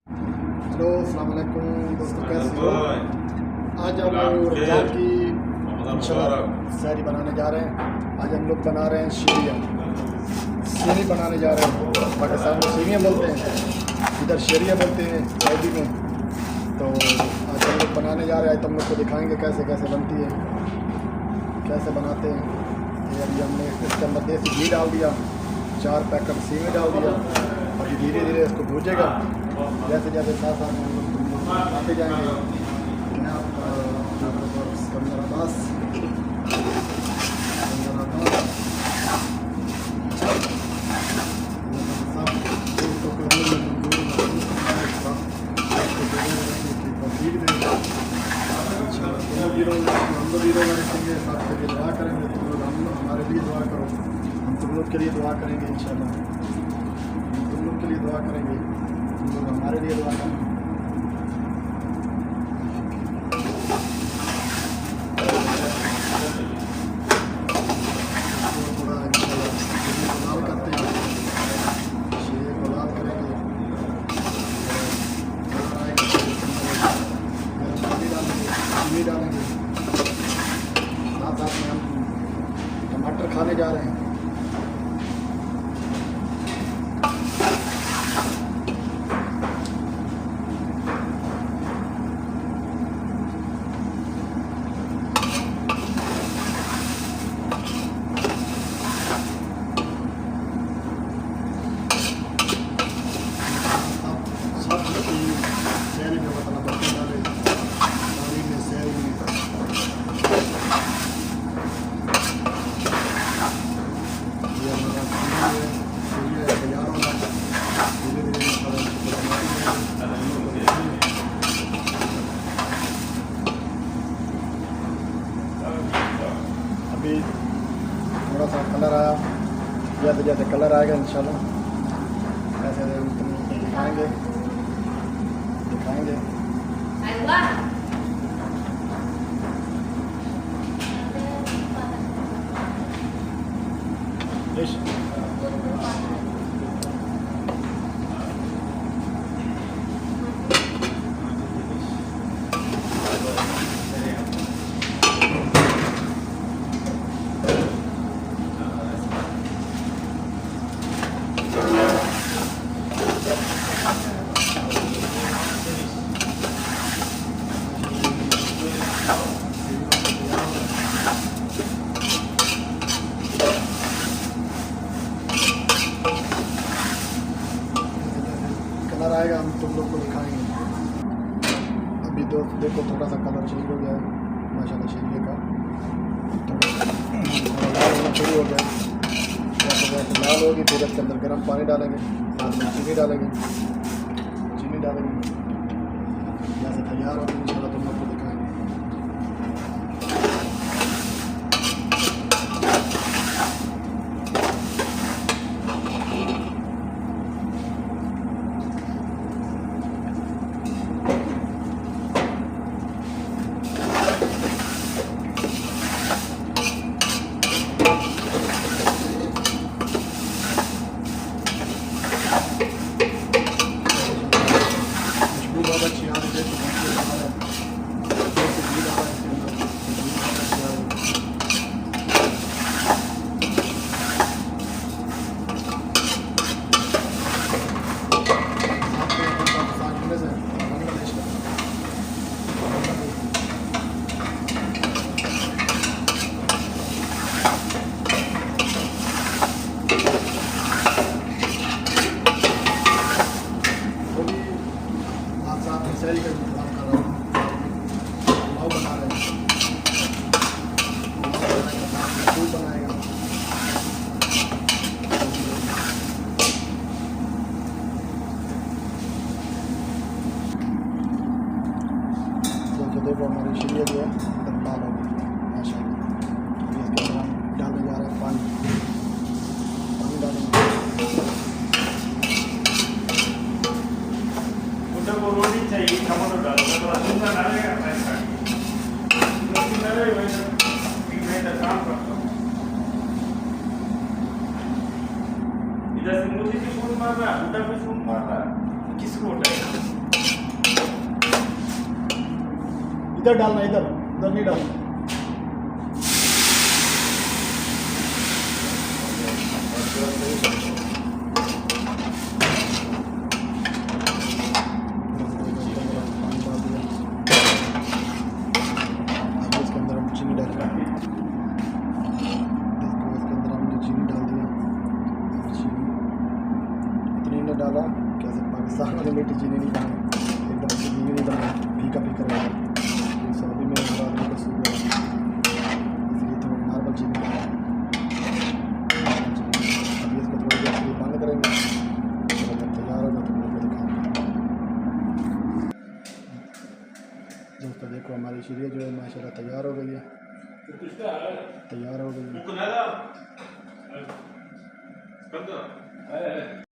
Hello अस्सलाम वालेकुम दोस्तों, कैसे हो? आज हम लोग रमज़ान की इंशाल्लाह सहरी बनाने जा रहे हैं। आज हम लोग बना रहे हैं शेरिया बनाने जा रहे हैं। पाकिस्तान में सेवियाँ बोलते हैं, इधर शेरिया बोलते हैं सऊदी में। तो आज हम लोग बनाने जा रहे हैं। तो हम लोग को दिखाएंगे कैसे कैसे बनती है, कैसे बनाते हैं। ये अभी हमने इसके अंदर देसी घी डाल दिया, 4 पैकेट सेवियाँ डाल दिया। अभी धीरे धीरे इसको भूजेगा, जैसे जैसे साथ साथ हम लोग आते जाएंगे। मैं आपका सिकंदराबाद दुआ करेंगे। तुम लोग हमारे लिए दुआ करो, हम तुम लोग के लिए दुआ करेंगे। इंशाल्लाह तुम लोग के लिए दुआ करेंगे, तुम लोग हमारे लिए दुआ करेंगे। थोड़ा इंशाल्लाह लाल करते हैं, शेर को लाल करेंगे। गर्म पानी डालेंगे, चीनी डालेंगे। साथ साथ में हम टमाटर खाने जा रहे हैं। सहरी में बताना बर्तन डाले, थाली में सहरी में ये हमारा शेरिया तैयार होगा। धीरे धीरे अभी थोड़ा सा कलर आया, जैसे जैसे कलर आएगा इंशाल्लाह ऐसे हम तुमको दिखाएंगे। कलर आएगा हम तुम लोग को दिखाएंगे। अभी तो देखो थोड़ा सा कलर चेंज हो गया है माशाल्लाह शेरिया का, थोड़ा लाल होना शुरू हो गया। जैसे जैसे लाल होगी फिर इसके अंदर गर्म पानी डालेंगे, साथ में चीनी डालेंगे। जैसे तैयार होगी इंशाल्लाह तुम लोग को दिखाएंगे। बहुत अच्छी आ रही है। सहरी का इंतज़ाम कर रहा हूँ, पुलाव बना रहे हैं। दूध बनाएगा। तो देखो हमारी शेरिया जो है एकदम लाल हो गई माशाल्लाह। इसके अंदर हम डालने जा रहे हैं पानी डालेंगे। वो रोटी चाहिए, टमाटर डालो तो दूसरा डालेगा पैसा रोटी डाले वैसे मैं तो काम करता हूँ। इधर से मुझे भी शूट मार रहा है, उधर भी शूट मार रहा है, किसको उठाएगा? इधर डालना, इधर उधर नहीं डालना। इसके अंदर हम चीनी डाल दिया, इतनी ने डाला। कैसे पाकिस्तान वाली मीठी चीनी नहीं डाली, एकदम चीनी नहीं डाला, फीका फीका रहेगा। सऊदी में हर आदमी को सूख गया, इसलिए थोड़ा नॉर्मल चीनी डाला। अभी इसको थोड़ी देर के लिए बंद करेंगे, जब तैयार होगा तो आपको दिखाएंगे। दोस्तों देखो हमारी शीरिया जो है माशाल्लाह तैयार हो गई है, तैयार हो गई है।